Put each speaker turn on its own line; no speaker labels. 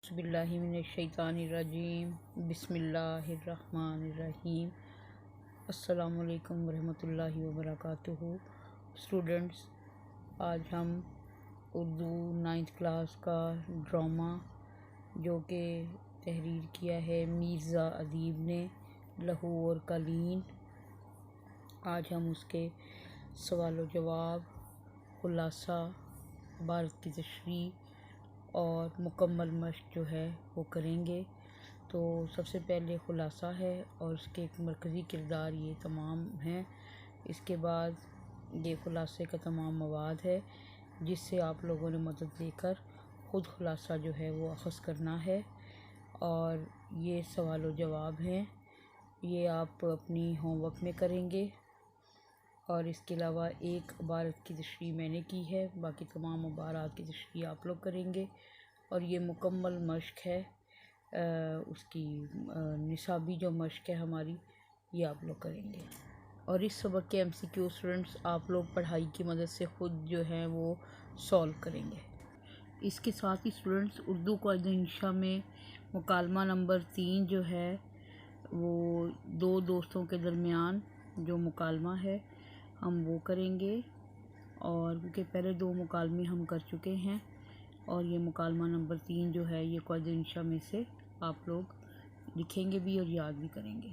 बिस्मिल्लाहिमिनश्शैतानिर्रजीम बिस्मिल्लाहिर्रहमानिर्रहीम। अस्सलामुअलैकुम वरहमतुल्लाहि वबरकातुहू। स्टूडेंट्स, आज हम उर्दू 9th क्लास का ड्रामा जो कि तहरीर किया है मीर्ज़ा अदीब ने, लहू और कालीन, आज हम उसके सवाल व जवाब, खुलासा, भारत की तशरीह और मुकम्मल मश्क जो है वो करेंगे। तो सबसे पहले खुलासा है और उसके एक मरकज़ी किरदार ये तमाम हैं। इसके बाद ये खुलासे का तमाम मवाद है जिससे आप लोगों ने मदद लेकर ख़ुद खुलासा जो है वो अख़ज़ करना है। और ये सवाल व जवाब हैं, ये आप अपनी होमवर्क में करेंगे। और इसके अलावा एक इबारत की तशरीह मैंने की है, बाकी तमाम इबारात की तशरीह आप लोग करेंगे। और ये मुकम्मल मश्क है, उसकी निसाबी जो मश्क है हमारी, ये आप लोग करेंगे। और इस सबक के MCQ स्टूडेंट्स आप लोग पढ़ाई की मदद से ख़ुद जो है वो सॉल्व करेंगे। इसके साथ ही स्टूडेंट्स उर्दू क़ायदा इंशा में मुकालमा नंबर 3 जो है वो दो दोस्तों के दरमियान जो मुकालमा है हम वो करेंगे। और क्योंकि पहले 2 मुकालमे हम कर चुके हैं और ये मुकालमा नंबर 3 जो है ये क़ायदा इंशा में से आप लोग लिखेंगे भी और याद भी करेंगे।